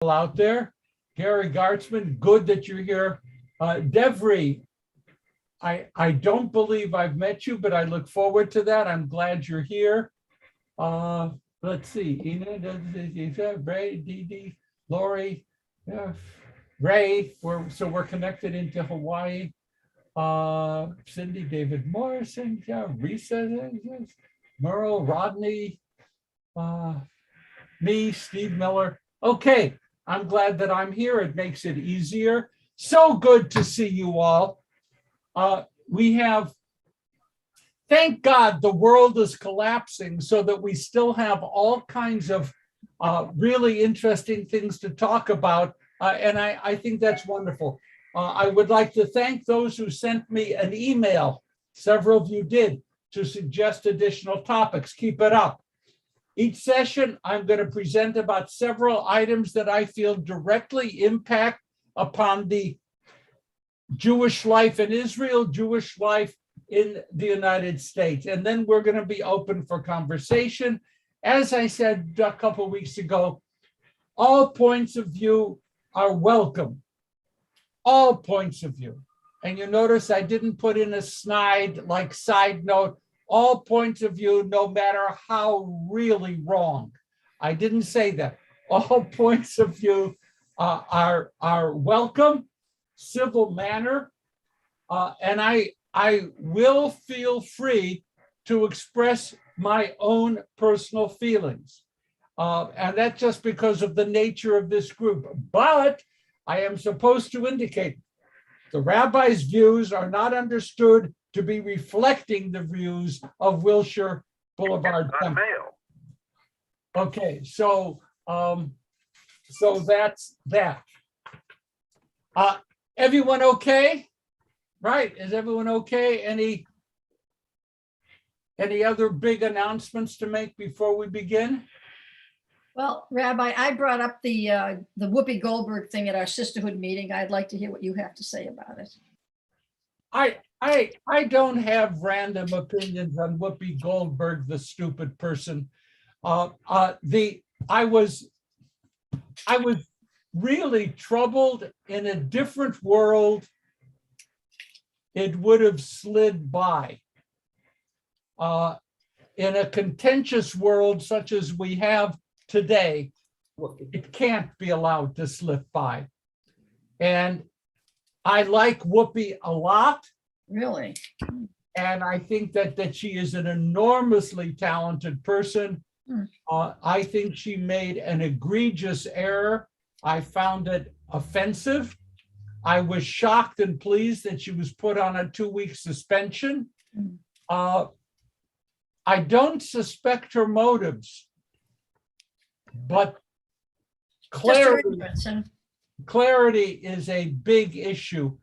out there. Gary Gartzman, good that you're here. Devry, I don't believe I've met you, but I look forward to that. I'm glad you're here. Let's see, Ina, Ray, Dee Dee, Lori, Ray, we're connected into Hawaii. Cindy, David Morrison, Risa, Merle, Rodney, me, Steve Miller. Okay, I'm glad that I'm here. It makes it easier. So good to see you all. We have, thank God the world is collapsing so that we still have all kinds of really interesting things to talk about. And I think that's wonderful. I would like to thank those who sent me an email. Several of you did, to suggest additional topics. Keep it up. Each session, I'm going to present about several items that I feel directly impact upon the Jewish life in Israel, Jewish life in the United States. And then we're going to be open for conversation. As I said a couple of weeks ago, all points of view are welcome. All points of view. And you notice I didn't put in a snide like side note, all points of view, no matter how really wrong. I didn't say that. All points of view are welcome, civil manner, and I will feel free to express my own personal feelings. And that's just because of the nature of this group. But I am supposed to indicate the rabbi's views are not understood to be reflecting the views of Wilshire Boulevard Temple. Okay, so that's that. Everyone okay? Right, is everyone okay? Any other big announcements to make before we begin? Well, Rabbi, I brought up the Whoopi Goldberg thing at our sisterhood meeting. I'd like to hear what you have to say about it. I don't have random opinions on Whoopi Goldberg, the stupid person. I was really troubled. In a different world, it would have slid by. In a contentious world such as we have today, it can't be allowed to slip by. And I like Whoopi a lot. Really? And I think that she is an enormously talented person. I think she made an egregious error. I found it offensive. I was shocked and pleased that she was put on a 2-week suspension. I don't suspect her motives, but clarity is a big issue.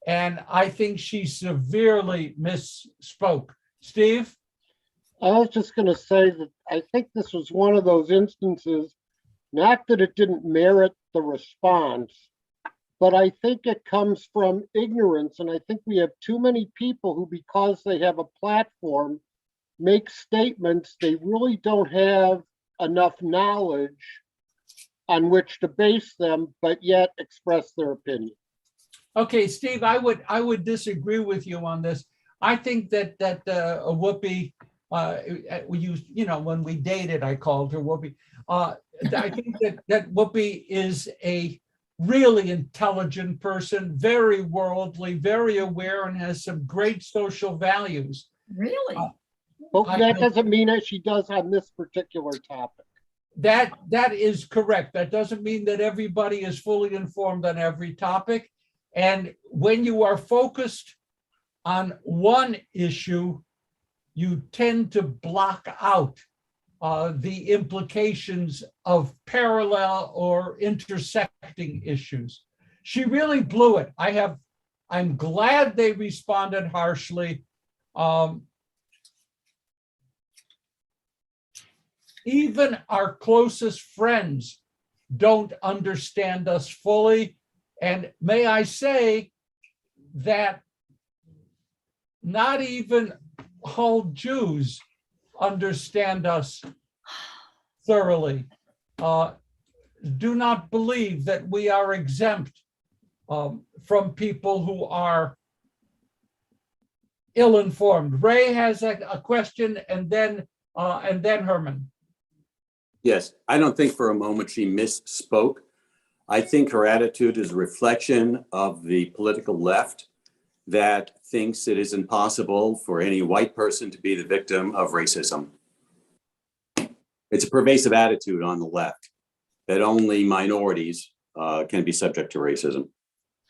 And I think she severely misspoke. Steve? I was just going to say that I think this was one of those instances, not that it didn't merit the response, but I think it comes from ignorance. And I think we have too many people who, because they have a platform, make statements they really don't have enough knowledge on which to base them, but yet express their opinion. Okay, Steve, I would disagree with you on this. I think that Whoopi, when we dated, I called her Whoopi. I think that Whoopi is a really intelligent person, very worldly, very aware, and has some great social values. Really? But that doesn't mean that she does on this particular topic. That is correct. That doesn't mean that everybody is fully informed on every topic. And when you are focused on one issue, you tend to block out the implications of parallel or intersecting issues. She really blew it. I'm glad they responded harshly. Even our closest friends don't understand us fully. And may I say that not even all Jews understand us thoroughly. do not believe that we are exempt from people who are ill-informed. Ray has a question, and then Herman. Yes, I don't think for a moment she misspoke. I think her attitude is a reflection of the political left that thinks it is impossible for any white person to be the victim of racism. It's a pervasive attitude on the left that only minorities can be subject to racism.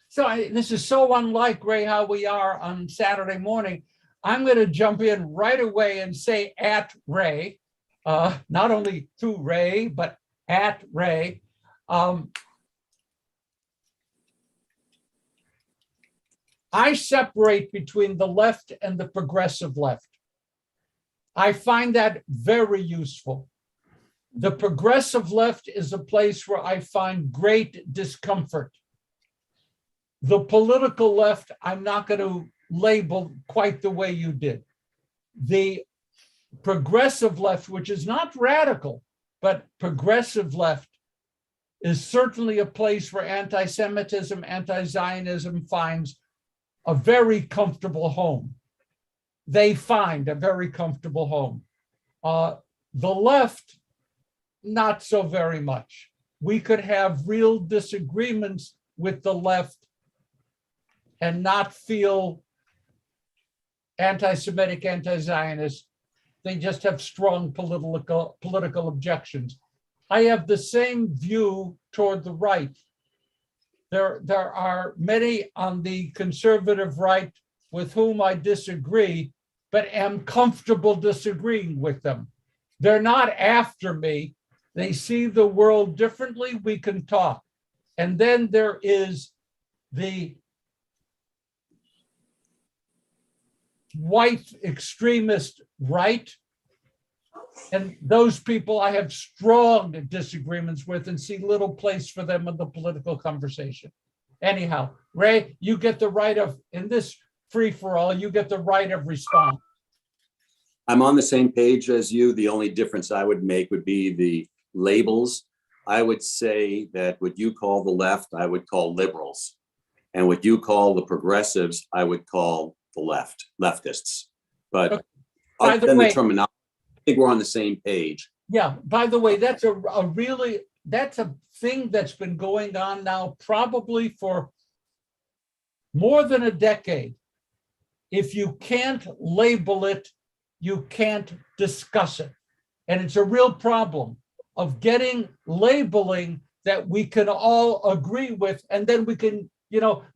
So this is so unlike, Ray, how we are on Saturday morning. I'm going to jump in right away and say at Ray, not only to Ray, but at Ray. I separate between the left and the progressive left. I find that very useful. The progressive left is a place where I find great discomfort. The political left, I'm not going to label quite the way you did. The progressive left, which is not radical, but progressive left, is certainly a place where anti-Semitism, anti-Zionism finds a very comfortable home. They find a very comfortable home. The left, not so very much. We could have real disagreements with the left and not feel anti-Semitic, anti-Zionist. They just have strong political objections. I have the same view toward the right. There are many on the conservative right with whom I disagree, but am comfortable disagreeing with them. They're not after me. They see the world differently. We can talk. And then there is the white extremist right. And those people I have strong disagreements with and see little place for them in the political conversation. Anyhow, Ray, you get the right of, in this free-for-all, you get the right of response. I'm on the same page as you. The only difference I would make would be the labels. I would say that what you call the left, I would call liberals. And what you call the progressives, I would call the leftists. But Okay. other than way, the terminology, I think we're on the same page. Yeah, by the way, that's that's a thing that's been going on now probably for more than a decade. If you can't label it, you can't discuss it. And it's a real problem of getting labeling that we can all agree with, and then we can,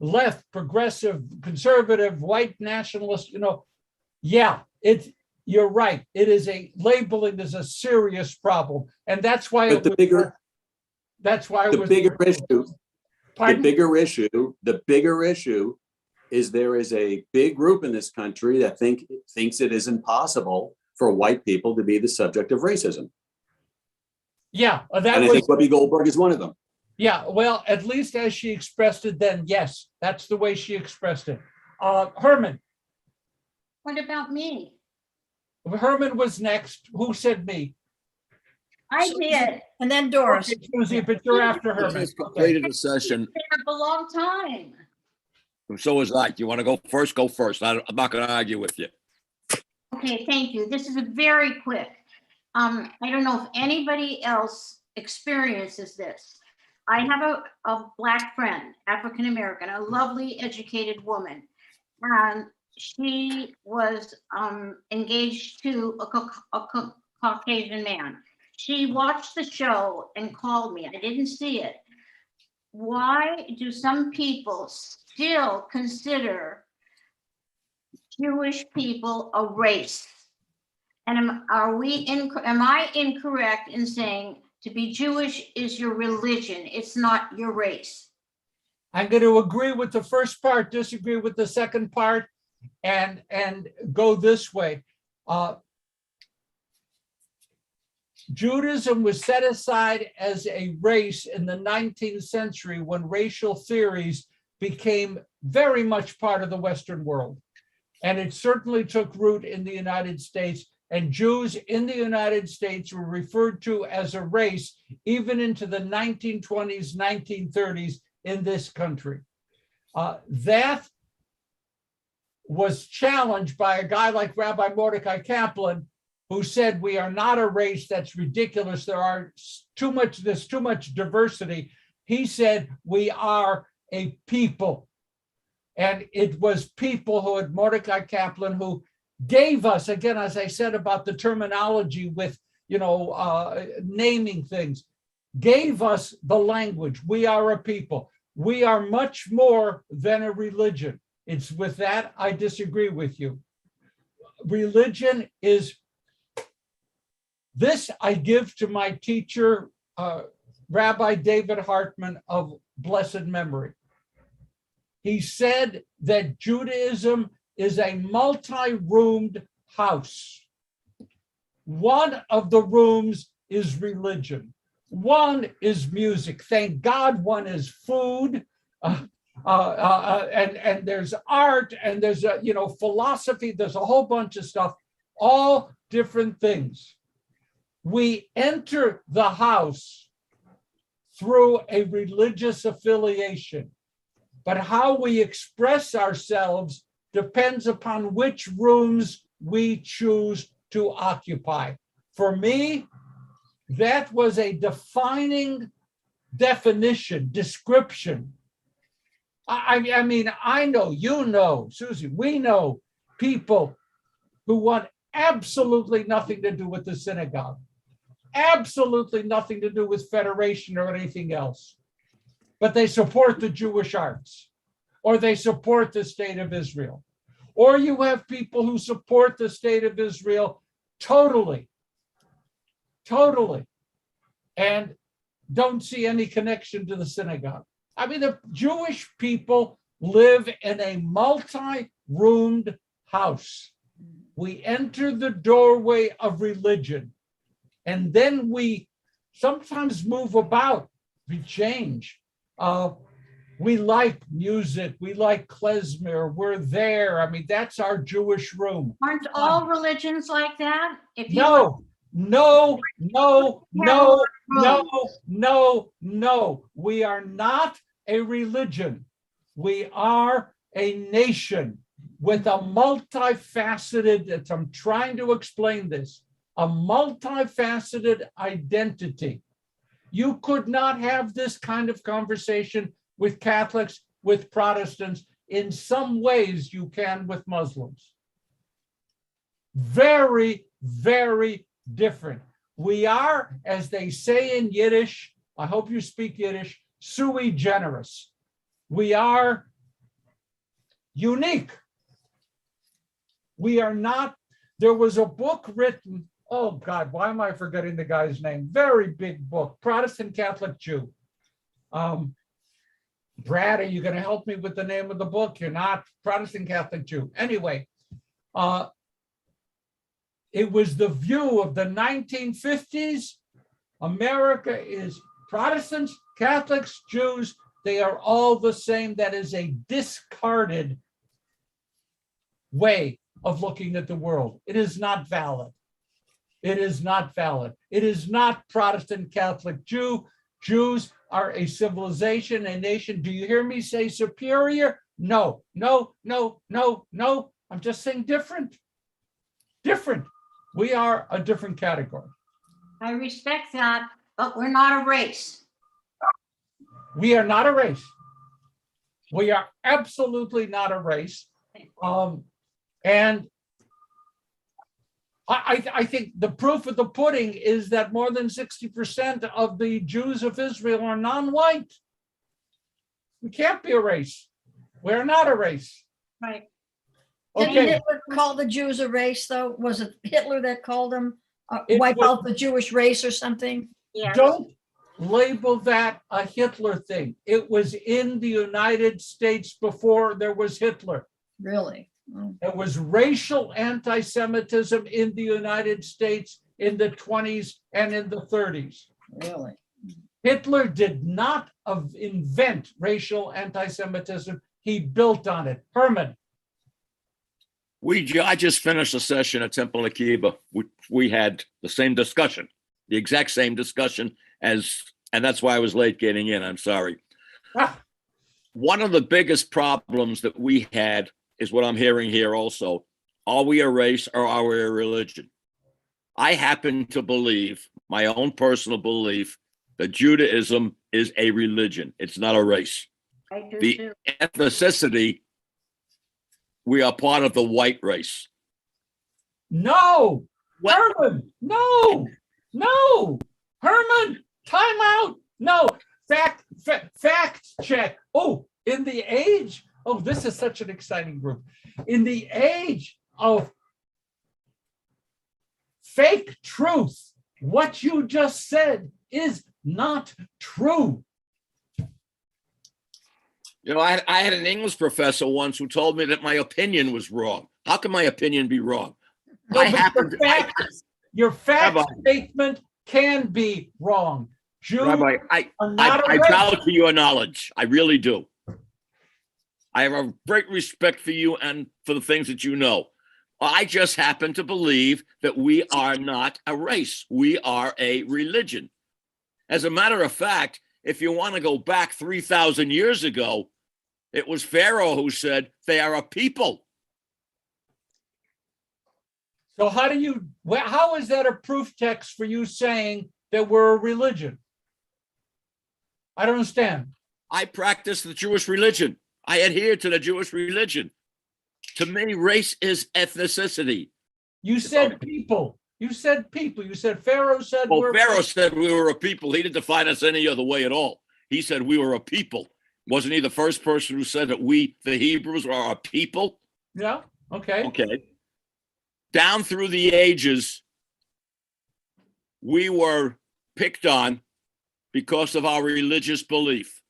left, progressive, conservative, white nationalist, yeah, you're right. It is labeling is a serious problem. And that's why But the bigger issue is there is a big group in this country that thinks it is impossible for white people to be the subject of racism. Yeah, and I think Whoopi Goldberg is one of them. Yeah, well, at least as she expressed it then, yes, that's the way she expressed it. Herman. What about me? Herman was next. Who said me? I did. And then Doris. Okay, Susie, but you're after I Herman. just completed a session. Been up a long time. So is I. You want to go first? Go first. I'm not going to argue with you. Okay, thank you. This is a very quick. I don't know if anybody else experiences this. I have a Black friend, African-American, a lovely educated woman. And she was engaged to a Caucasian man. She watched the show and called me. I didn't see it. Why do some people still consider Jewish people a race? And am I incorrect in saying to be Jewish is your religion, it's not your race? I'm going to agree with the first part, disagree with the second part, and go this way. Judaism was set aside as a race in the 19th century when racial theories became very much part of the Western world. And it certainly took root in the United States. and Jews in the United States were referred to as a race even into the 1920s, 1930s in this country. That was challenged by a guy like Rabbi Mordecai Kaplan, who said, we are not a race, that's ridiculous. There's too much diversity. He said, we are a people. And it was people who had Mordecai Kaplan who gave us, again, as I said about the terminology with, naming things, gave us the language. We are a people. We are much more than a religion. It's with that I disagree with you. Religion is, this I give to my teacher, Rabbi David Hartman of blessed memory. He said that Judaism is a multi-roomed house. One of the rooms is religion. One is music. Thank God one is food. And there's art, and there's philosophy. There's a whole bunch of stuff, all different things. We enter the house through a religious affiliation, but how we express ourselves depends upon which rooms we choose to occupy. For me, that was a defining definition, description. I mean, I know, you know, Susie, we know people who want absolutely nothing to do with the synagogue, absolutely nothing to do with Federation or anything else, but they support the Jewish arts, or they support the state of Israel. Or you have people who support the state of Israel totally, and don't see any connection to the synagogue. I mean, the Jewish people live in a multi-roomed house. We enter the doorway of religion, and then we sometimes move about, we change. We like music, we like klezmer, we're there. I mean, that's our Jewish room. Aren't all religions like that? If you No. We are not a religion. We are a nation with a multifaceted, I'm trying to explain this, a multifaceted identity. You could not have this kind of conversation with Catholics, with Protestants. In some ways you can with Muslims. Very, very different. We are, as they say in Yiddish, I hope you speak Yiddish, sui generis. We are unique. We are not, there was a book written, oh God, why am I forgetting the guy's name? Very big book, Protestant Catholic Jew. Brad, are you going to help me with the name of the book? You're not. Protestant Catholic Jew. Anyway, it was the view of the 1950s. America is Protestants, Catholics, Jews. They are all the same. That is a discarded way of looking at the world. It is not valid. It is not valid. It is not Protestant, Catholic, Jew. Jews are a civilization, a nation. Do you hear me say superior? No. I'm just saying different. Different. We are a different category. I respect that, but we're not a race. We are not a race. We are absolutely not a race. And I think the proof of the pudding is that more than 60% of the Jews of Israel are non-white. We can't be a race. We're not a race. Right. Didn't Okay. Hitler call the Jews a race, though? Was it Hitler that called them It wipe was- out the Jewish race or something? Yeah. Don't label that a Hitler thing. It was in the United States before there was Hitler. Really? Oh. There was racial anti-Semitism in the United States in the 20s and in the 30s. Really? Hitler did not invent racial anti-Semitism. He built on it. Herman. I just finished a session at Temple Akiba. We had the same discussion, the exact same discussion and that's why I was late getting in. I'm sorry. Ah, One of the biggest problems that we had is what I'm hearing here also. Are we a race or are we a religion? I happen to believe, my own personal belief, that Judaism is a religion. It's not a race. I do The too. ethnicity, we are part of the white race. no, What? Herman, no, Herman, time out. No, fact check. Oh, this is such an exciting group. In the age of fake truth, what you just said is not true. You know, I had an English professor once who told me that my opinion was wrong. How can my opinion be wrong? No, I but happen to, your fact Rabbi. statement can be wrong. Jews Rabbi, are not a I race. bow to your knowledge. I really do. I have a great respect for you and for the things that you know. I just happen to believe that we are not a race. We are a religion. As a matter of fact, if you want to go back 3,000 years ago, it was Pharaoh who said they are a people. So how is that a proof text for you saying that we're a religion? I don't understand. I practice the Jewish religion. I adhere to the Jewish religion. To me, race is ethnicity. You said people. You said people. You said Pharaoh said Well, we're. Pharaoh said we were a people. He didn't define us any other way at all. He said we were a people. Wasn't he the first person who said that we, the Hebrews, are a people? Yeah, okay. Okay. Down through the ages, we were picked on because of our religious belief.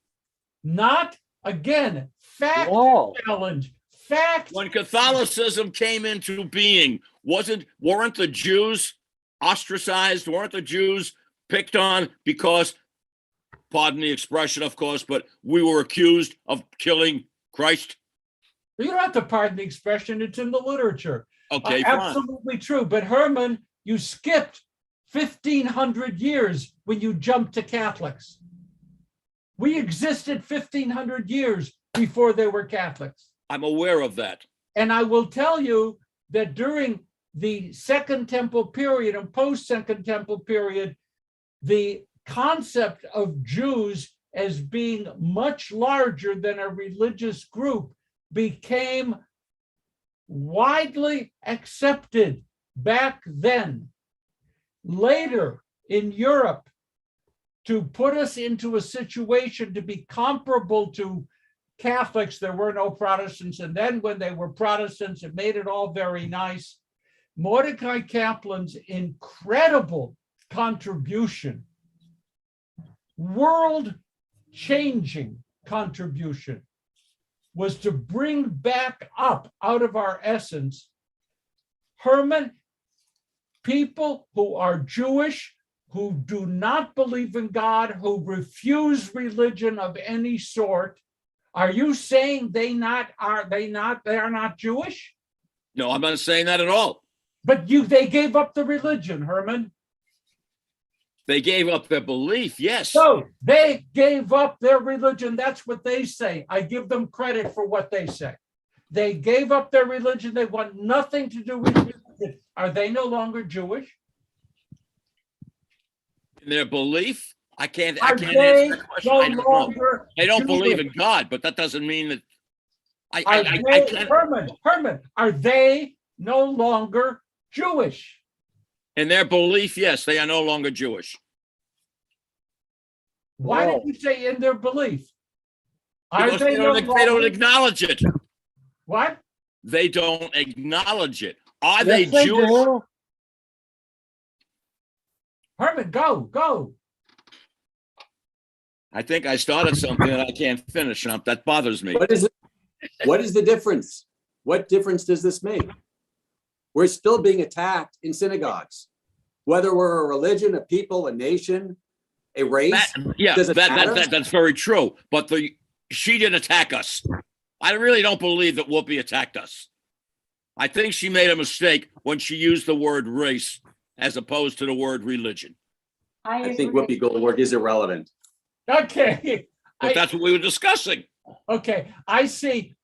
Not again, fact Whoa. challenge. Fact. When Catholicism came into being, weren't the Jews ostracized? Weren't the Jews picked on because, pardon the expression, of course, but we were accused of killing Christ? You don't have to pardon the expression, it's in the literature. Okay, fine. Absolutely true. But Herman, you skipped 1,500 years when you jumped to Catholics. We existed 1,500 years before there were Catholics. I'm aware of that. And I will tell you that during the Second Temple period and post-Second Temple period, the concept of Jews as being much larger than a religious group became widely accepted back then. Later in Europe, to put us into a situation to be comparable to Catholics, there were no Protestants. And then when they were Protestants, it made it all very nice. Mordecai Kaplan's incredible contribution, world-changing contribution, was to bring back up out of our essence, Herman, people who are Jewish, who do not believe in God, who refuse religion of any sort. Are you saying they are not Jewish? No, I'm not saying that at all. But they gave up the religion, Herman. They gave up their belief, yes. So they gave up their religion. That's what they say. I give them credit for what they say. They gave up their religion. They want nothing to do with religion. Are they no longer Jewish? In their belief, I can't Are answer they that question. no I don't know. longer They don't believe in Jewish? God, but that doesn't mean that I Are can't. Herman, are they no longer Jewish? In their belief, yes, they are no longer Jewish. Why Whoa. did you say in their belief? Are Because they no don't longer- acknowledge it. What? They don't acknowledge it. Are Yes, they they Jewish? do. Herman, go. I think I started something that I can't finish. Now that bothers me. What is it? What is the difference? What difference does this make? We're still being attacked in synagogues. Whether we're a religion, a people, a nation, a race. Does it matter? That's very true. But she didn't attack us. I really don't believe that Whoopi attacked us. I think she made a mistake when she used the word race as opposed to the word religion. I think Whoopi Goldberg is irrelevant. Okay. But that's what we were discussing. Okay, I see,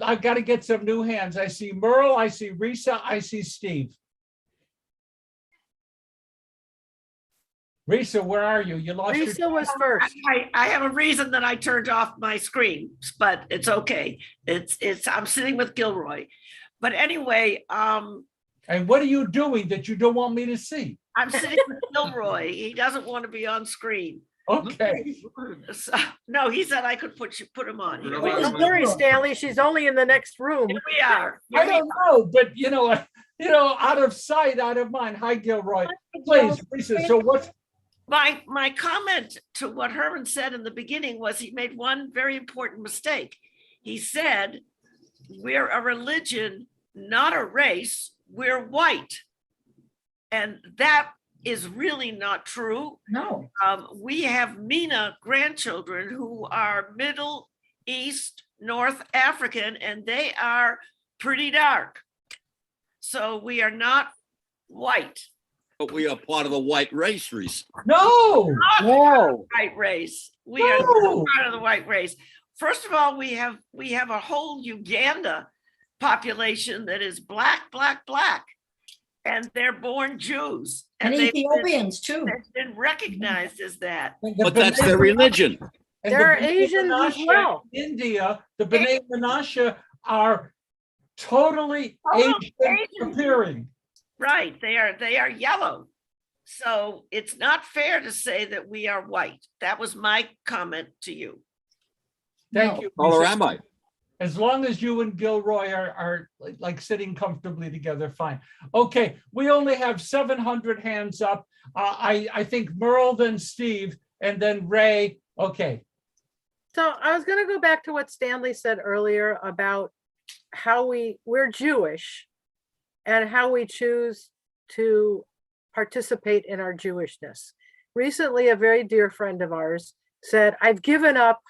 I've got to get some new hands. I see Merle, I see Risa, I see Steve. Risa, where are you? You lost your. Lisa was first. I have a reason that I turned off my screen, but it's okay. I'm sitting with Gilroy. But anyway, And what are you doing that you don't want me to see? I'm sitting with Gilroy. He doesn't want to be on screen. Okay, So, no, he said I could put him on. Here we Don't worry, Stanley, she's only in the next room. are. I don't know, but out of sight, out of mind. Hi, Gilroy. Please, Risa, so what's, My comment to what Herman said in the beginning was he made one very important mistake. He said, we're a religion, not a race, we're white. And that is really not true. No, We have MENA grandchildren who are Middle East, North African, and they are pretty dark. So we are not white. But we are part of the white race, Reese. no, No, White race. We are No. not part of the white race. First of all, we have a whole Uganda population that is black, and they're born Jews. and they've Ethiopians too. been recognized as that. But that's their religion. And There are the B'nai Asians as Menashe well. in India, the B'nai Menashe are totally Oh, Asian Asian. appearing. Right, they are yellow. So it's not fair to say that we are white. That was my comment to you. Thank No. you. Or Risa. am I? As long as you and Gilroy are like sitting comfortably together, fine. Okay, we only have 700 hands up. I think Merle, then Steve, and then Ray. Okay, So I was going to go back to what Stanley said earlier about how we're Jewish and how we choose to participate in our Jewishness. Recently, a very dear friend of ours said, I've given up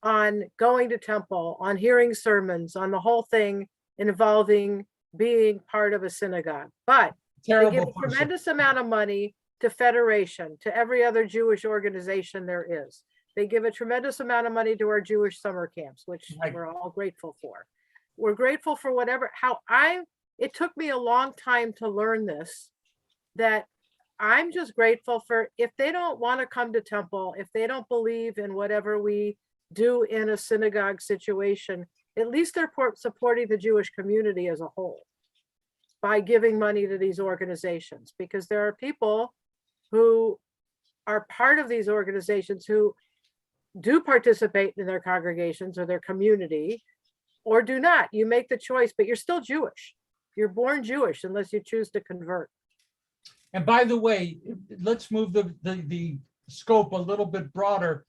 on going to temple, on hearing sermons, on the whole thing involving being part of a synagogue. But they give terrible a person. tremendous amount of money to Federation, to every other Jewish organization there is. They give a tremendous amount of money to our Jewish summer camps, which Right. we're all grateful for. We're grateful for whatever, it took me a long time to learn this, that I'm just grateful for, if they don't want to come to temple, if they don't believe in whatever we do in a synagogue situation, at least they're supporting the Jewish community as a whole by giving money to these organizations, because there are people who are part of these organizations who do participate in their congregations or their community or do not. You make the choice, but you're still Jewish. You're born Jewish unless you choose to convert. And by the way, let's move the scope a little bit broader.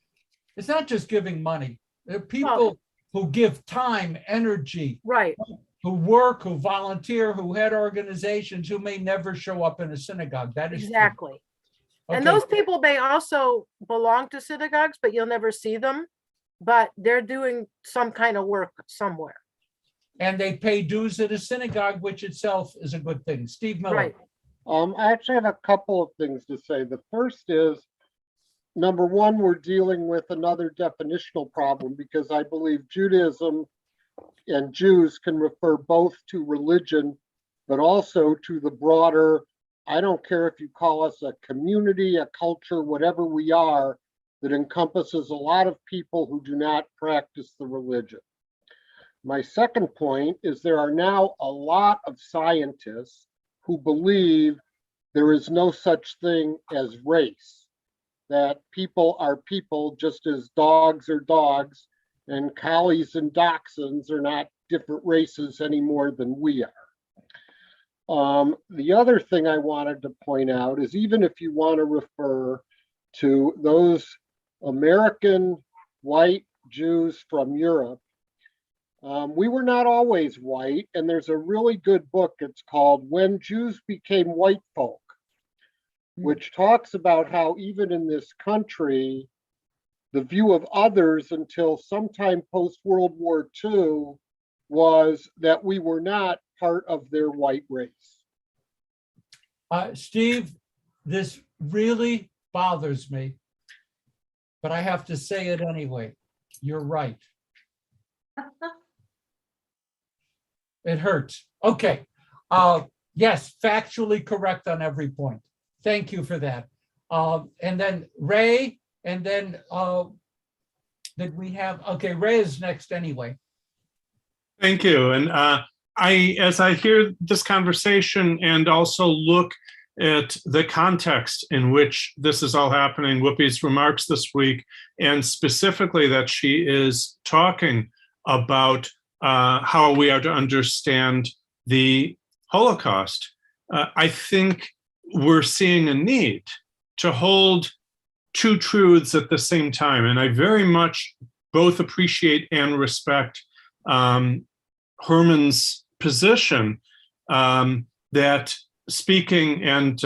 It's not just giving money. There are people who give time, energy, Right. who work, who volunteer, who head organizations, who may never show up in a synagogue. That is true. Exactly. And Okay. those people may also belong to synagogues, but you'll never see them. But they're doing some kind of work somewhere. And they pay dues at a synagogue, which itself is a good thing. Steve Miller. Right. I actually have a couple of things to say. The first is, number one, we're dealing with another definitional problem because I believe Judaism and Jews can refer both to religion, but also to the broader, I don't care if you call us a community, a culture, whatever we are, that encompasses a lot of people who do not practice the religion. My second point is there are now a lot of scientists who believe there is no such thing as race, that people are people just as dogs are dogs, and collies and dachshunds are not different races any more than we are. The other thing I wanted to point out is even if you want to refer to those American white Jews from Europe, we were not always white, and there's a really good book. It's called When Jews Became White Folk, which talks about how even in this country, the view of others until sometime post-World War II was that we were not part of their white race. Steve, this really bothers me, but I have to say it anyway. You're right. It hurts. Okay. Yes, factually correct on every point. Thank you for that. And then Ray, and then did we have, okay, Ray is next anyway. Thank you. And as I hear this conversation and also look at the context in which this is all happening, Whoopi's remarks this week, and specifically that she is talking about how we are to understand the Holocaust, I think we're seeing a need to hold two truths at the same time. And I very much both appreciate and respect Herman's position that speaking, and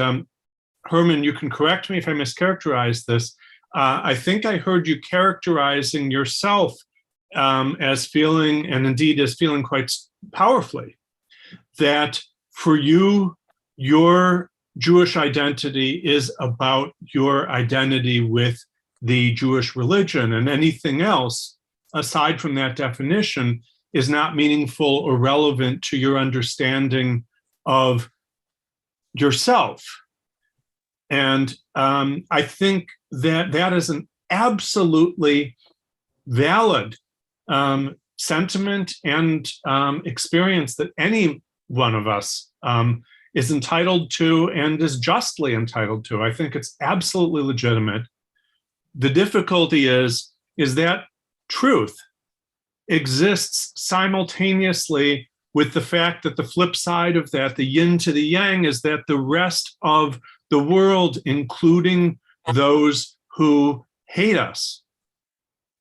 Herman, you can correct me if I mischaracterize this. I think I heard you characterizing yourself as feeling, and indeed as feeling quite powerfully, that for you, your Jewish identity is about your identity with the Jewish religion, and anything else aside from that definition is not meaningful or relevant to your understanding of yourself. And I think that that is an absolutely valid sentiment and experience that any one of us is entitled to and is justly entitled to. I think it's absolutely legitimate. The difficulty is that truth exists simultaneously with the fact that the flip side of that, the yin to the yang, is that the rest of the world, including those who hate us,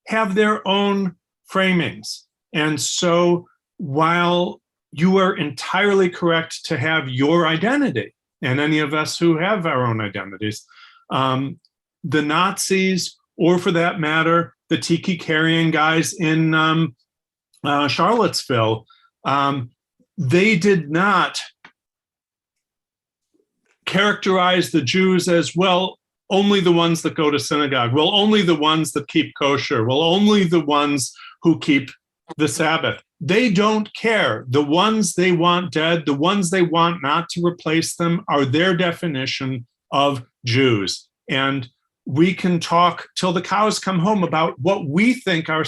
have their own framings. And so while you are entirely correct to have your identity, and any of us who have our own identities, the Nazis, or for that matter, the tiki carrying guys in Charlottesville, they did not characterize the Jews as, well, only the ones that go to synagogue, well, only the ones that keep kosher, well, only the ones who keep the Sabbath. They don't care. The ones they want dead, the ones they want not to replace them, are their definition of Jews. And we can talk till the cows come home about what we think our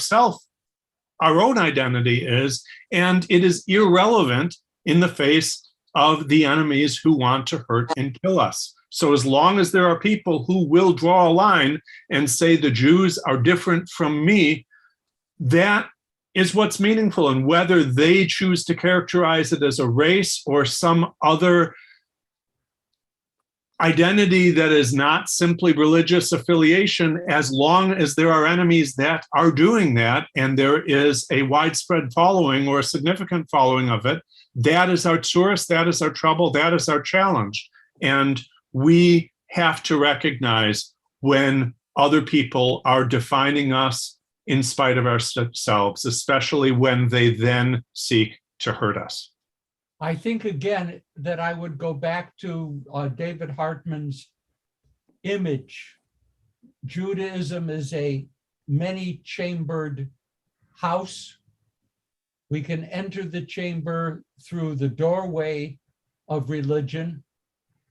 own identity is, and it is irrelevant in the face of the enemies who want to hurt and kill us. So as long as there are people who will draw a line and say the Jews are different from me, that is what's meaningful. And whether they choose to characterize it as a race or some other identity that is not simply religious affiliation, as long as there are enemies that are doing that, and there is a widespread following or a significant following of it, that is our source, that is our trouble, that is our challenge. And we have to recognize when other people are defining us in spite of ourselves, especially when they then seek to hurt us. I think, again, that I would go back to David Hartman's image. Judaism is a many-chambered house. We can enter the chamber through the doorway of religion,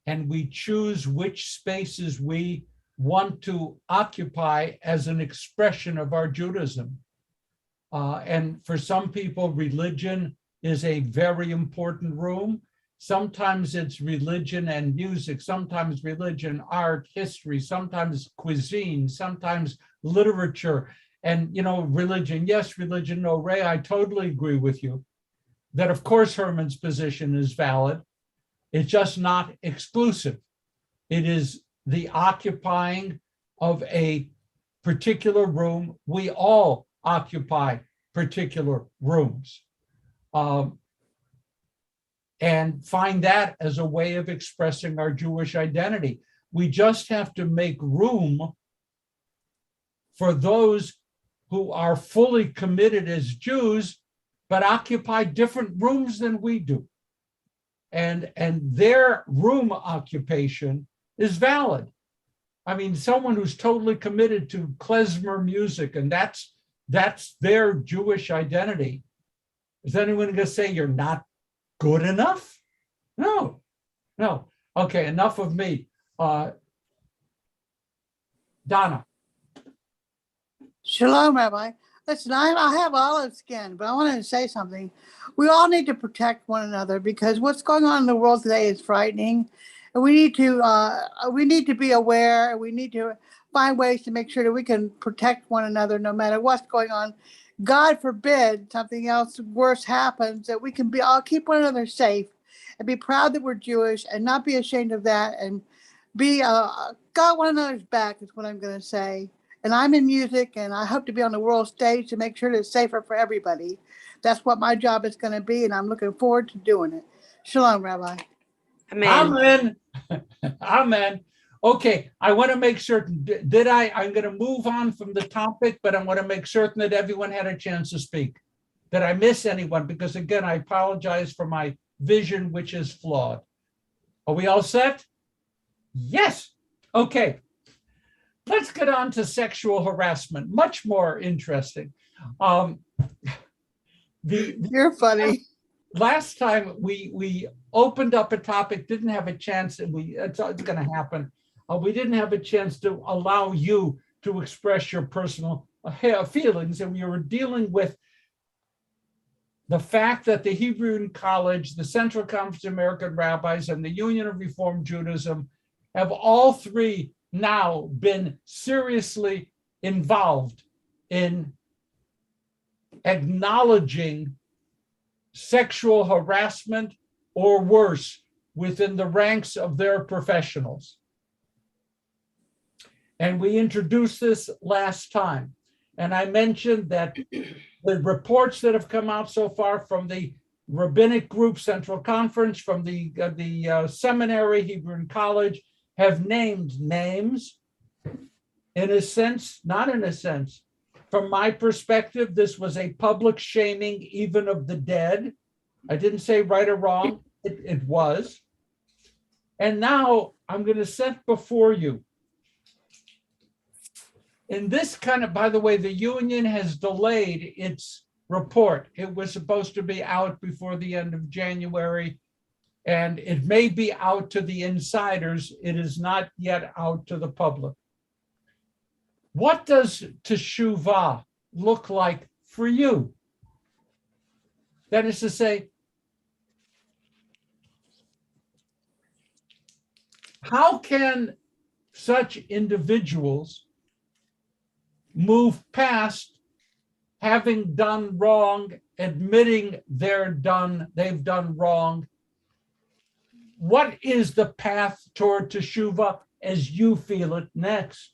and we choose which spaces we want to occupy as an expression of our Judaism. And for some people, religion is a very important room. Sometimes it's religion and music, sometimes religion, art, history, sometimes cuisine, sometimes literature, and religion. Yes, religion, no. Ray, I totally agree with you that of course Herman's position is valid. It's just not exclusive. It is the occupying of a particular room. We all occupy particular rooms. And find that as a way of expressing our Jewish identity. We just have to make room for those who are fully committed as Jews, but occupy different rooms than we do. and their room occupation is valid. I mean, someone who's totally committed to klezmer music, and that's their Jewish identity. Is anyone going to say you're not good enough? No. Okay, enough of me. Donna. Shalom, Rabbi. Listen, I have olive skin, but I wanted to say something. We all need to protect one another because what's going on in the world today is frightening. And we need to be aware. We need to find ways to make sure that we can protect one another no matter what's going on. God forbid something else worse happens, that we can all keep one another safe and be proud that we're Jewish and not be ashamed of that, and be got one another's back is what I'm going to say. And I'm in music, and I hope to be on the world stage to make sure that it's safer for everybody. That's what my job is going to be, and I'm looking forward to doing it. Shalom, Rabbi. Amen. Amen. Okay, I want to make certain, I'm going to move on from the topic, but I want to make certain that everyone had a chance to speak. Did I miss anyone? Because again, I apologize for my vision, which is flawed. Are we all set? Yes. Okay. Let's get on to sexual harassment. Much more interesting. You're funny. Last time we opened up a topic, didn't have a chance, and it's going to happen. We didn't have a chance to allow you to express your personal feelings, and we were dealing with the fact that the Hebrew College, the Central Conference of American Rabbis, and the Union of Reform Judaism have all three now been seriously involved in acknowledging sexual harassment or worse within the ranks of their professionals. And we introduced this last time. And I mentioned that the reports that have come out so far from the Rabbinic Group Central Conference, from the seminary, Hebrew College, have named names. In a sense, not in a sense. From my perspective, this was a public shaming even of the dead. I didn't say right or wrong, it was. And now I'm going to set before you. In this kind of, by the way, the union has delayed its report. It was supposed to be out before the end of January, and it may be out to the insiders. It is not yet out to the public. What does teshuvah look like for you? That is to say, how can such individuals move past having done wrong, admitting they've done wrong? What is the path toward teshuvah as you feel it next?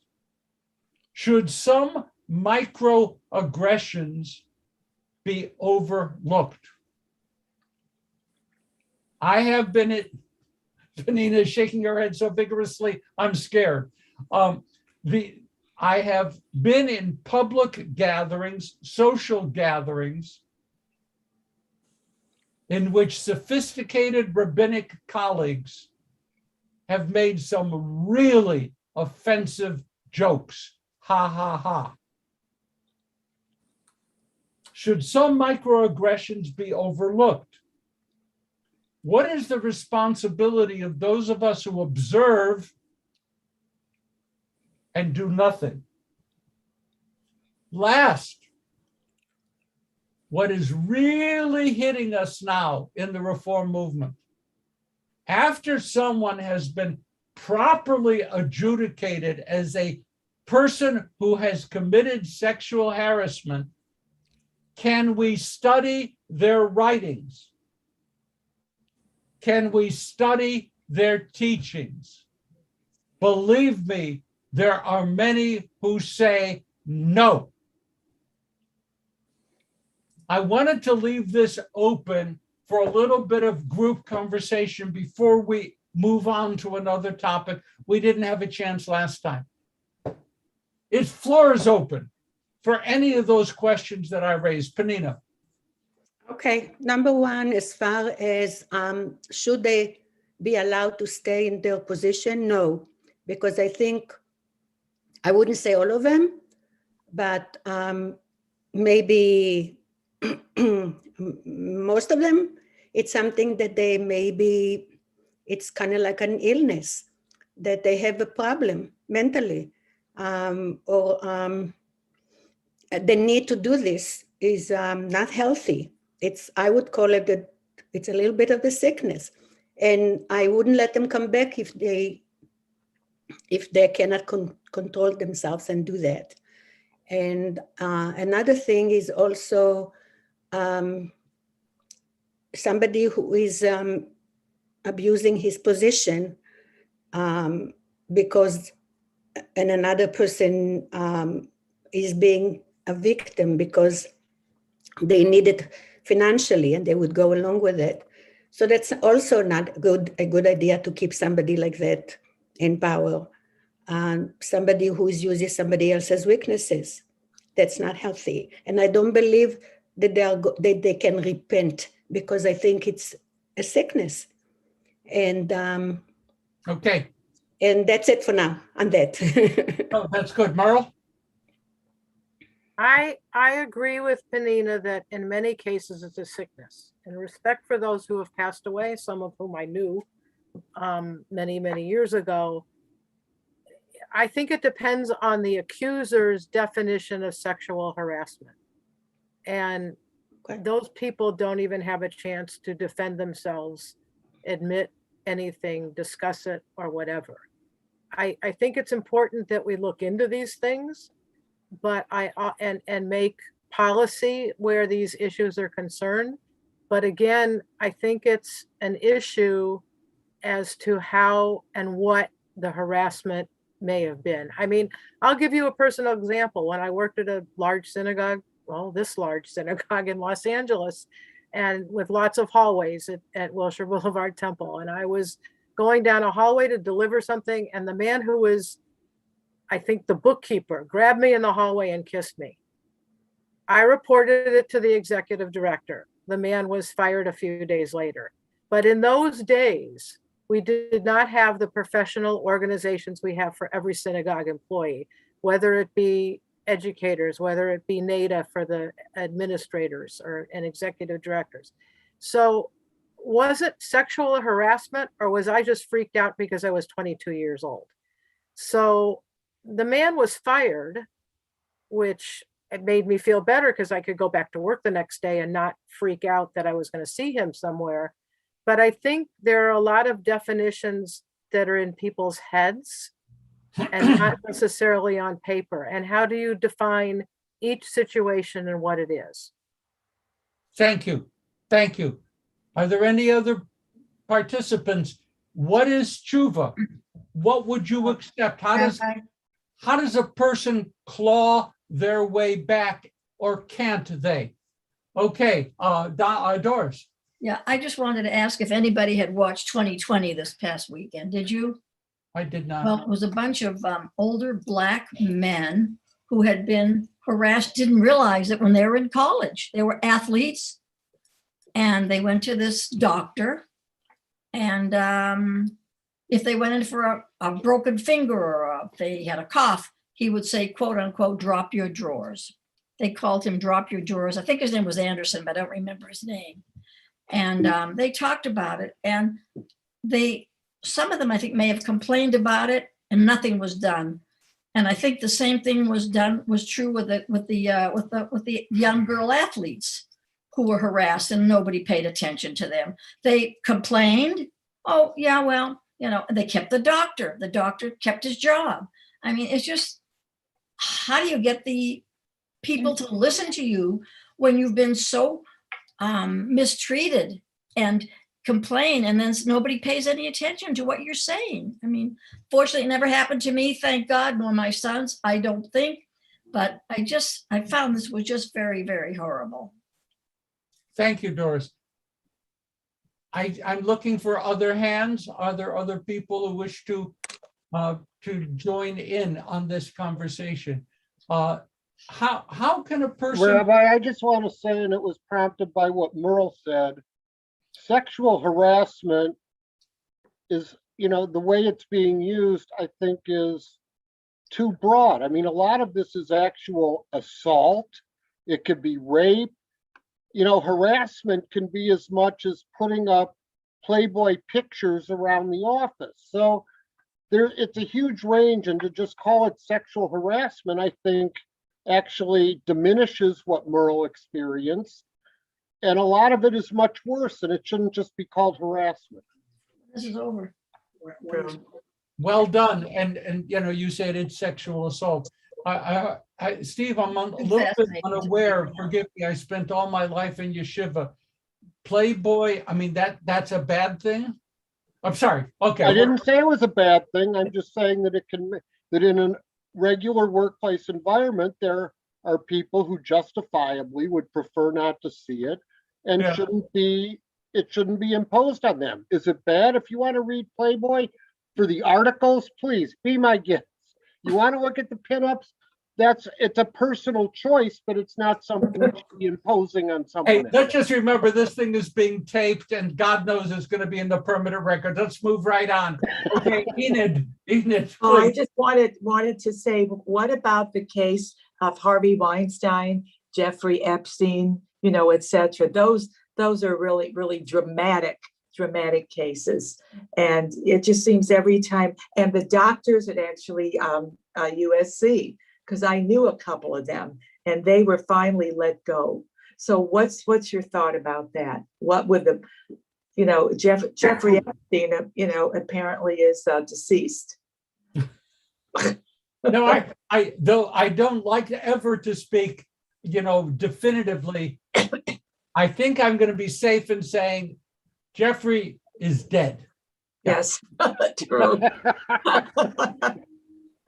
Should some microaggressions be overlooked? I have been at, Penina is shaking her head so vigorously, I'm scared. I have been in public gatherings, social gatherings, in which sophisticated rabbinic colleagues have made some really offensive jokes. Ha, ha, ha. Should some microaggressions be overlooked? What is the responsibility of those of us who observe and do nothing? Last, what is really hitting us now in the reform movement, after someone has been properly adjudicated as a person who has committed sexual harassment, can we study their writings? Can we study their teachings? Believe me, there are many who say no. I wanted to leave this open for a little bit of group conversation before we move on to another topic. We didn't have a chance last time. Its floor is open for any of those questions that I raised. Penina. Okay, number one, as far as should they be allowed to stay in their position? No, because I think, I wouldn't say all of them, but maybe most of them, it's something that they maybe, it's kind of like an illness, that they have a problem mentally, or the need to do this is not healthy. I would call it that it's a little bit of a sickness, and I wouldn't let them come back if they cannot control themselves and do that. And another thing is also somebody who is abusing his position because and another person is being a victim because they need it financially and they would go along with it. So that's also not a good idea to keep somebody like that in power. Somebody who is using somebody else's weaknesses. That's not healthy. And I don't believe that they can repent, because I think it's a sickness. And Okay. And that's it for now on that. Oh, that's good. Merle? I agree with Penina that in many cases it's a sickness. And respect for those who have passed away, some of whom I knew many, many years ago. I think it depends on the accuser's definition of sexual harassment. And those people don't even have a chance to defend themselves, admit anything, discuss it, or whatever. I think it's important that we look into these things, but and make policy where these issues are concerned. But again, I think it's an issue as to how and what the harassment may have been. I mean, I'll give you a personal example. When I worked at a large synagogue, well, this large synagogue in Los Angeles, and with lots of hallways at Wilshire Boulevard Temple, and I was going down a hallway to deliver something, and the man who was, I think, the bookkeeper grabbed me in the hallway and kissed me. I reported it to the executive director. The man was fired a few days later. But in those days, we did not have the professional organizations we have for every synagogue employee, whether it be educators, whether it be NADA for the administrators and executive directors. So was it sexual harassment, or was I just freaked out because I was 22 years old? So the man was fired, which it made me feel better because I could go back to work the next day and not freak out that I was going to see him somewhere. But I think there are a lot of definitions that are in people's heads and not necessarily on paper. And how do you define each situation and what it is? Thank you. Thank you. Are there any other participants? What is tshuva? What would you accept? How does a person claw their way back, or can't they? Okay, Doris. Yeah, I just wanted to ask if anybody had watched 2020 this past weekend. Did you? I did not. Well, it was a bunch of older Black men who had been harassed, didn't realize it when they were in college. They were athletes, and they went to this doctor, and if they went in for a broken finger, or if they had a cough, he would say, quote unquote, drop your drawers. They called him drop your drawers. I think his name was Anderson, but I don't remember his name. And they talked about it, and some of them, I think, may have complained about it, and nothing was done. And I think the same thing was true with the young girl athletes who were harassed, and nobody paid attention to them. They complained. Oh yeah, well, they kept the doctor. The doctor kept his job. I mean, it's just, how do you get the people to listen to you when you've been so mistreated and complain, and then nobody pays any attention to what you're saying? I mean, fortunately, it never happened to me, thank God, nor my sons, I don't think. But I found this was just very, very horrible. Thank you, Doris. I'm looking for other hands. Are there other people who wish to join in on this conversation? how can a person, Rabbi, I just want to say, and it was prompted by what Merle said, sexual harassment is, the way it's being used, I think, is too broad. I mean, a lot of this is actual assault. It could be rape. Harassment can be as much as putting up Playboy pictures around the office. So it's a huge range, and to just call it sexual harassment, I think, actually diminishes what Merle experienced. And a lot of it is much worse, and it shouldn't just be called harassment. This is over. well done, and you said it's sexual assault. Steve, I'm a little bit Fascinating. unaware, forgive me, I spent all my life in yeshiva. Playboy, I mean, that's a bad thing? I'm sorry, okay. I didn't say it was a bad thing. I'm just saying that that in a regular workplace environment, there are people who justifiably would prefer not to see it, and Yeah. it shouldn't be imposed on them. Is it bad if you want to read Playboy for the articles? Please be my guest. You want to look at the pinups? It's a personal choice, but it's not something that should be imposing on someone Hey, else. let's just remember this thing is being taped, and God knows it's going to be in the permanent record. Let's move right on. Okay, Enid, Oh, I please. just wanted to say, what about the case of Harvey Weinstein, Jeffrey Epstein, et cetera? Those are really, really dramatic cases. And it just seems every time, and the doctors at actually USC, because I knew a couple of them, and they were finally let go. So what's your thought about that? What would Jeffrey Epstein, apparently is deceased. No, though I don't like ever to speak, definitively. I think I'm going to be safe in saying Jeffrey is dead. Yes.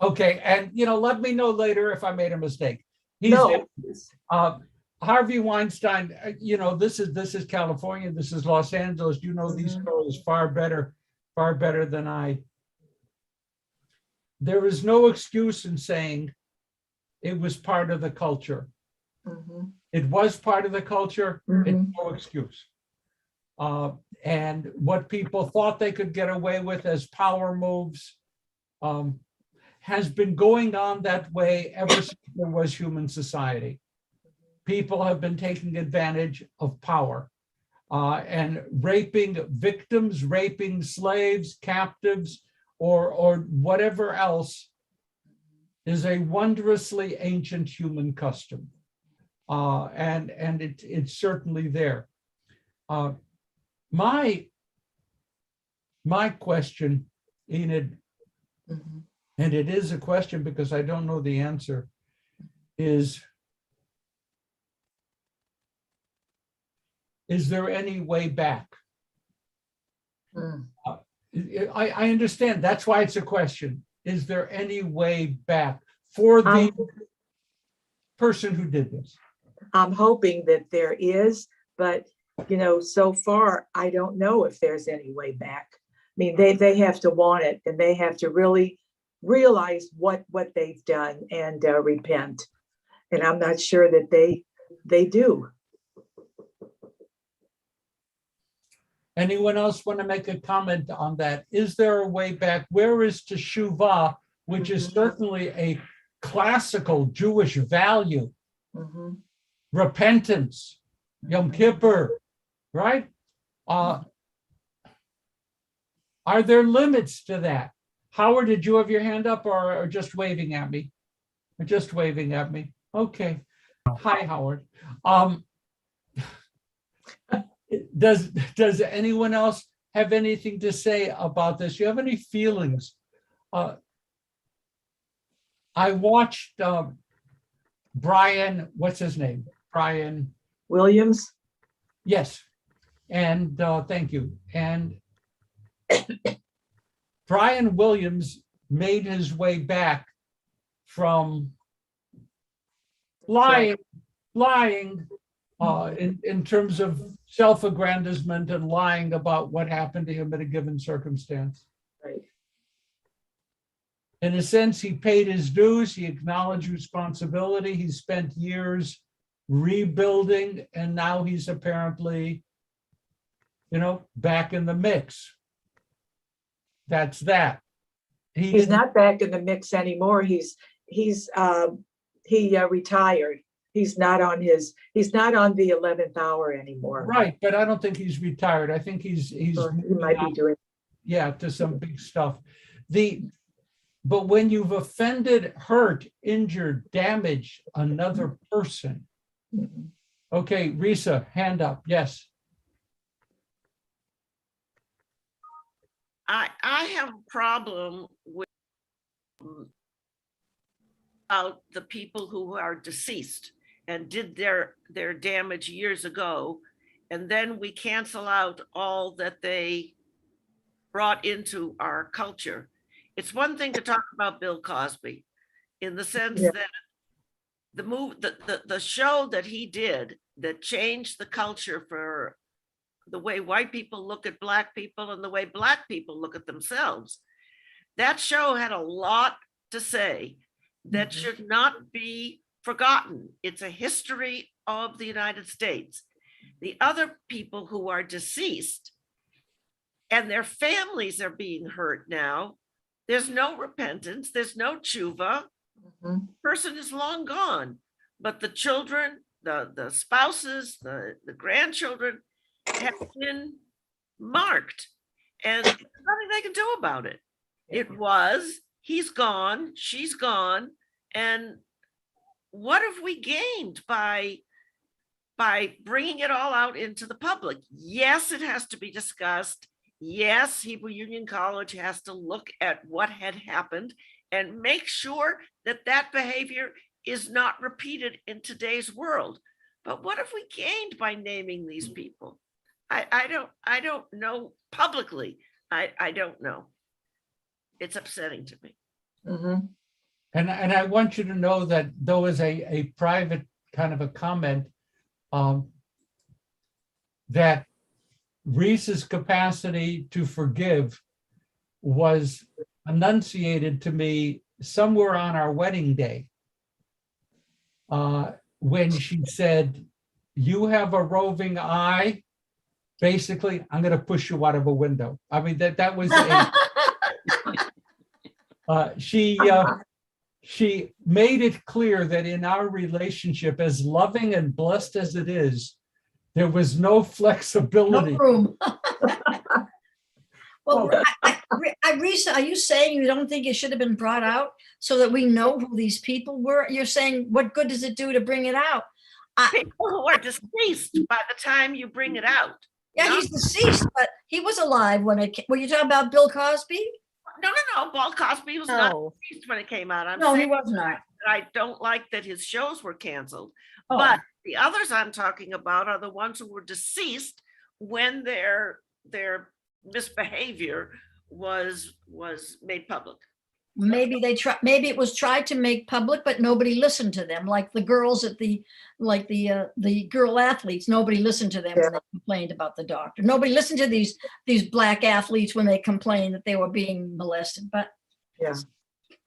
Okay, and let me know later if I made a mistake. He's No. dead. Harvey Weinstein, this is California, this is Los Angeles. These stories far better than I. There is no excuse in saying it was part of the culture. Mhm. It was part of the culture. It's no excuse. And what people thought they could get away with as power moves has been going on that way ever since there was human society. People have been taking advantage of power and raping victims, raping slaves, captives, or whatever else is a wondrously ancient human custom. And it's certainly there. My question, Enid, and it is a question because I don't know the answer, is there any way back? I understand. That's why it's a question. Is there any way back for the person who did this? I'm hoping that there is, but so far, I don't know if there's any way back. I mean, they have to want it, and they have to really realize what they've done and repent. And I'm not sure that they do. Anyone else want to make a comment on that? Is there a way back? Where is teshuvah, which is certainly a classical Jewish value? Repentance, Yom Kippur, right? Are there limits to that? Howard, did you have your hand up or just waving at me? Just waving at me. Okay. Hi, Howard. Does anyone else have anything to say about this? You have any feelings? I watched Brian, what's his name? Brian Williams? Yes. And thank you. And Brian Williams made his way back from lying in terms of self-aggrandizement and lying about what happened to him at a given circumstance. Right. In a sense, he paid his dues, he acknowledged responsibility, he spent years rebuilding, and now he's apparently, back in the mix. That's that. He's didn't- not back in the mix anymore. He retired. He's not on the 11th hour anymore. Right, but I don't think he's retired. I think he's So he might be doing. yeah, to some big stuff. But when you've offended, hurt, injured, damaged another person. Okay, Risa, hand up. Yes. I have a problem with about the people who are deceased and did their damage years ago, and then we cancel out all that they brought into our culture. It's one thing to talk about Bill Cosby in the sense Yeah. that the show that he did that changed the culture for the way white people look at Black people and the way Black people look at themselves. That show had a lot to say that should not be forgotten. It's a history of the United States. The other people who are deceased and their families are being hurt now, there's no repentance, there's no tshuva. Person is long gone, but the children, the spouses, the grandchildren have been marked, and there's nothing they can do about it. He's gone, she's gone, and what have we gained by bringing it all out into the public? Yes, it has to be discussed. Yes, Hebrew Union College has to look at what had happened and make sure that that behavior is not repeated in today's world. But what have we gained by naming these people? I don't know publicly. I don't know. It's upsetting to me. And I want you to know that though as a private kind of a comment, that Reese's capacity to forgive was enunciated to me somewhere on our wedding day, when she said, "You have a roving eye. Basically, I'm going to push you out of a window." I mean, that was she made it clear that in our relationship, as loving and blessed as it is, there was no No flexibility. room. Well, Risa, are you saying you don't think it should have been brought out so that we know who these people were? You're saying, what good does it do to bring it out? People who are deceased by the time you bring it out. Yeah, he's deceased, but he was alive when it came. Were you talking about Bill Cosby? No. Bill Cosby was not deceased when it came out. I'm No, he saying was not. I don't like that his shows were canceled. Oh. But the others I'm talking about are the ones who were deceased when their misbehavior was made public. Maybe maybe it was tried to make public, but nobody listened to them. Like the girls at the girl athletes, nobody listened to them when they complained about the doctor. Nobody listened to these Black athletes when they complained that they were being molested. But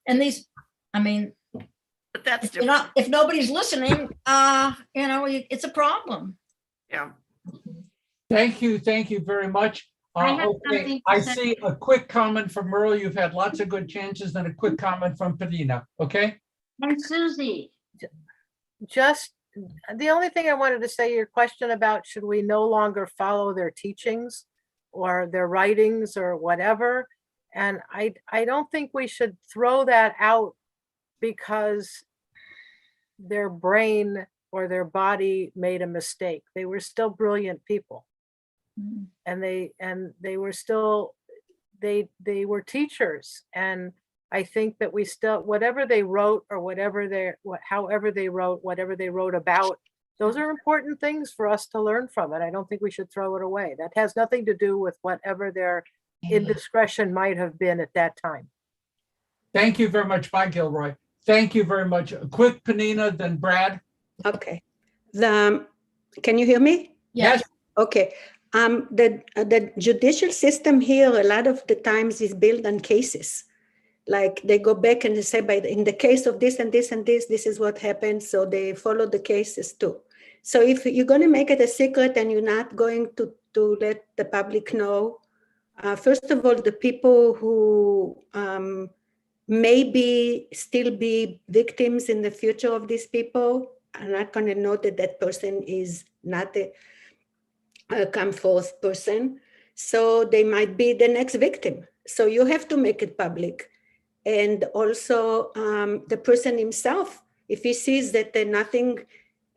and these, I mean, but that's different. If nobody's listening, it's a problem. Yeah. Thank you very much. I have something to I say. see a quick comment from Merle. You've had lots of good chances, then a quick comment from Patina. Okay. And Susie, Just the only thing I wanted to say, your question about should we no longer follow their teachings or their writings or whatever. And I don't think we should throw that out because their brain or their body made a mistake. They were still brilliant people. And they were still, they were teachers. And I think that we still, whatever they wrote or however they wrote about, those are important things for us to learn from it. I don't think we should throw it away. That has nothing to do with whatever their indiscretion might have been at that time. Thank you very much. Bye, Gilroy. Thank you very much. A quick Panina, then Brad. Okay. Can you hear me? Yes. Okay. The judicial system here, a lot of the times is built on cases. like they go back and they say, in the case of this and this and this is what happened. So they follow the cases too. So if you're going to make it a secret and you're not going to let the public know, first of all, the people who maybe still be victims in the future of these people are not going to know that that person is not a come forth person. So they might be the next victim. So you have to make it public. And also the person himself, if he sees that nothing,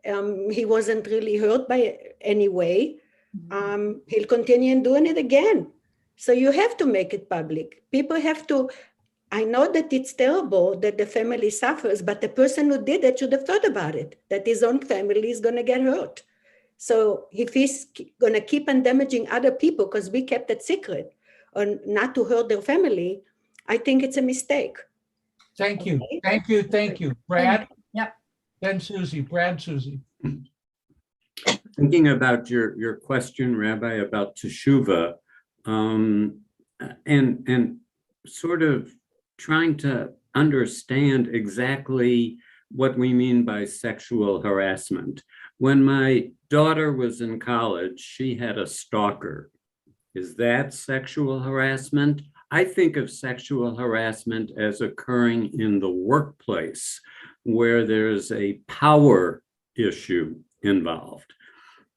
he wasn't really hurt by any way, he'll continue doing it again. So you have to make it public. People have to, I know that it's terrible that the family suffers, but the person who did it should have thought about it, that his own family is going to get hurt. So if he's going to keep on damaging other people because we kept it secret or not to hurt their family, I think it's a mistake. Thank you. Thank you. Thank you. Brad? Yep. Then Susie. Brad, Susie. Thinking about your question, Rabbi, about teshuvah, and sort of trying to understand exactly what we mean by sexual harassment. When my daughter was in college, she had a stalker. Is that sexual harassment? I think of sexual harassment as occurring in the workplace where there's a power issue involved.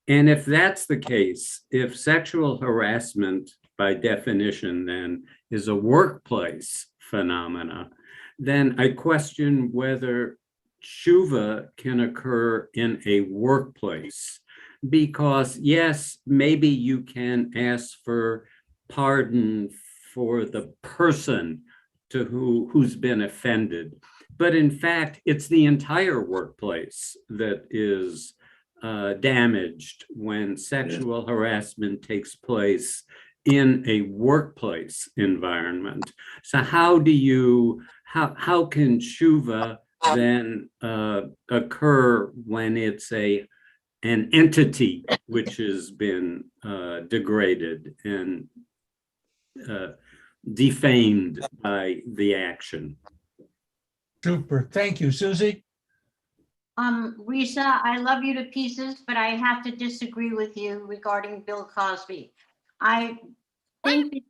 And if that's the case, if sexual harassment by definition then is a workplace phenomena, then I question whether tshuva can occur in a workplace. Because yes, maybe you can ask for pardon for the person to who's been offended. But in fact, it's the entire workplace that is damaged when sexual harassment takes place in a workplace environment. So how can tshuva then occur when it's an entity which has been degraded and defamed by the action? Super. Thank you. Susie? Risa, I love you to pieces, but I have to disagree with you regarding Bill Cosby. I think that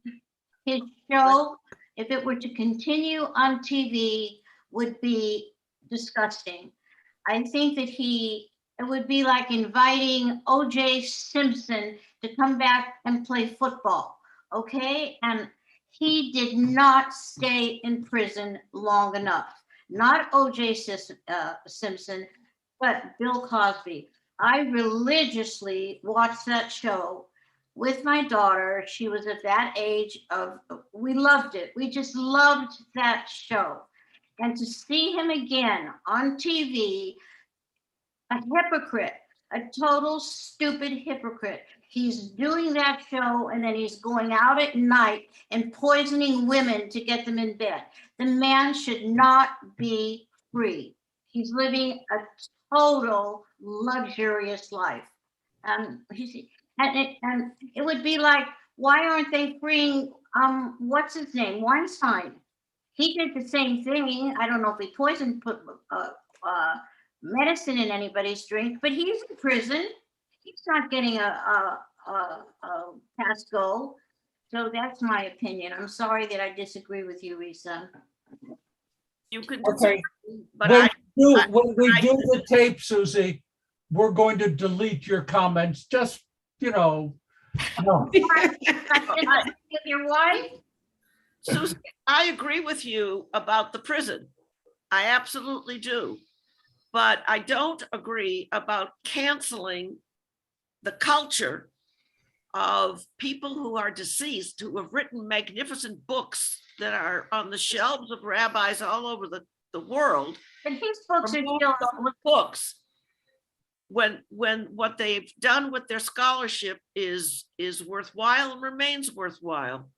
his show, if it were to continue on TV, would be disgusting. I think that it would be like inviting O.J. Simpson to come back and play football, okay? And he did not stay in prison long enough. Not O.J. Simpson, but Bill Cosby. I religiously watched that show with my daughter. She was at that age we loved it. We just loved that show. And to see him again on TV, a hypocrite, a total stupid hypocrite. He's doing that show and then he's going out at night and poisoning women to get them in bed. The man should not be free. He's living a total luxurious life. And it would be like, why aren't they freeing, what's his name, Weinstein? He did the same thing. I don't know if he poisoned, put medicine in anybody's drink, but he's in prison. He's not getting a pass go. So that's my opinion. I'm sorry that I disagree with you, Risa. You could, Okay. but When we do the tape, Susie, we're going to delete your comments. Just, no. With your wife? Susan, I agree with you about the prison. I absolutely do. But I don't agree about canceling the culture of people who are deceased, who have written magnificent books that are on the shelves of rabbis all over the world. And his books are still books. When what they've done with their scholarship is worthwhile and remains worthwhile.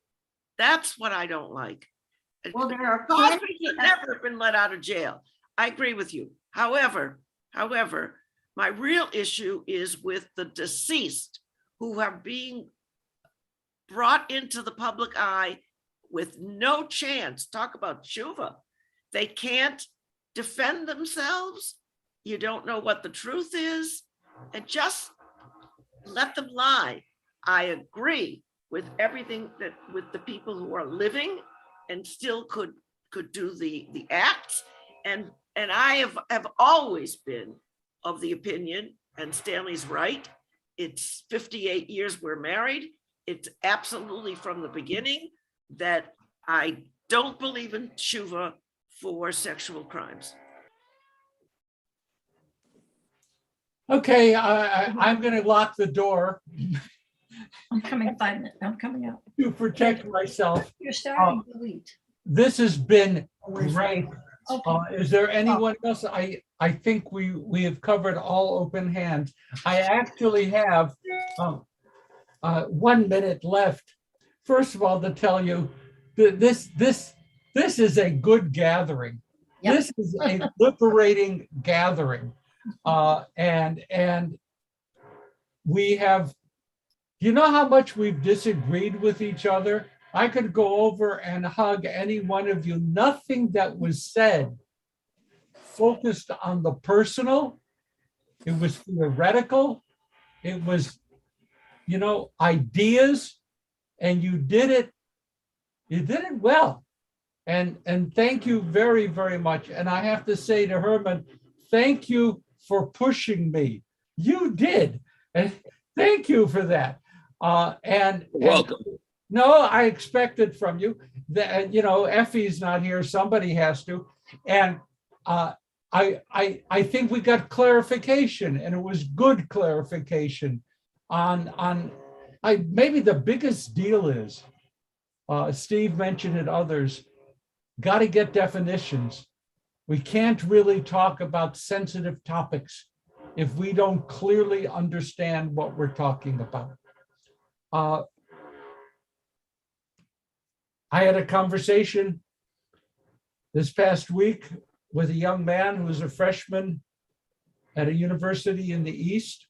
That's what I don't like. Well, there are Cosby should never have been let out of jail. I agree with you. However, my real issue is with the deceased who are being brought into the public eye with no chance. Talk about tshuva. They can't defend themselves. You don't know what the truth is, and just let them lie. I agree with everything that with the people who are living and still could do the acts. And I have always been of the opinion, and Stanley's right, it's 58 years we're married. It's absolutely from the beginning that I don't believe in tshuva for sexual crimes. Okay, I'm going to lock the door I'm coming 5 minutes. I'm coming out. to protect myself. You're starting to delete. This has been great. Okay. Is there anyone else? I think we have covered all open hands. I actually have 1 minute left. First of all, to tell you that this is a good gathering. Yep. This is a liberating gathering. And we have, you know how much we've disagreed with each other? I could go over and hug any one of you. Nothing that was said focused on the personal. It was theoretical. It was, ideas, and you did it well. And thank you very, very much. And I have to say to Herman, thank you for pushing me. You did. And thank you for that. And Welcome. no, I expect it from you. Effie's not here. Somebody has to. And I think we got clarification, and it was good clarification on maybe the biggest deal is, Steve mentioned it, others, got to get definitions. We can't really talk about sensitive topics if we don't clearly understand what we're talking about. I had a conversation this past week with a young man who was a freshman at a university in the East.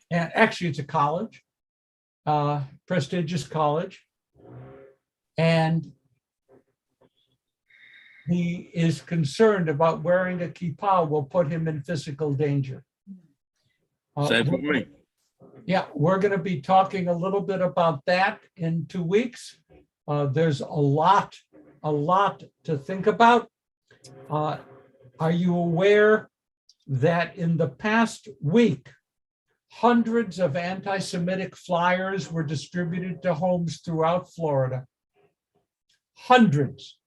And actually, it's a college, prestigious college. And he is concerned about wearing a kippah will put him in physical danger. Same for me. Yeah, we're going to be talking a little bit about that in 2 weeks. There's a lot to think about. Are you aware that in the past week, hundreds of anti-Semitic flyers were distributed to homes throughout Florida? Hundreds,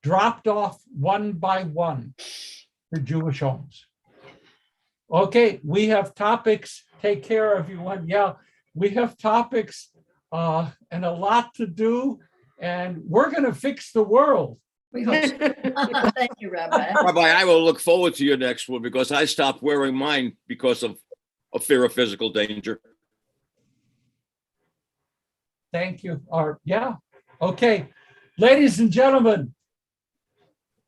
dropped off one by one to Jewish homes. Okay, we have topics. Take care, everyone. Yeah, we have topics and a lot to do, and we're going to fix the world. We hope so. Thank you, Rabbi. Rabbi, I will look forward to your next one because I stopped wearing mine because of a fear of physical danger. Thank you. Yeah. Okay. Ladies and gentlemen,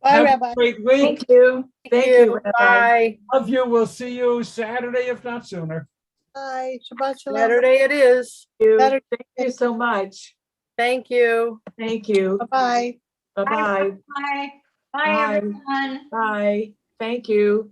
Bye, have Rabbi. a great week. Thank you. Thank you, Rabbi. Bye. Love you. We'll see you Saturday, if not sooner. Bye. Shabbat shalom. Saturday it is. Thank you so much. Thank you. Thank you. Bye-bye. Bye-bye. Bye. Bye. Bye, everyone. Bye. Thank you.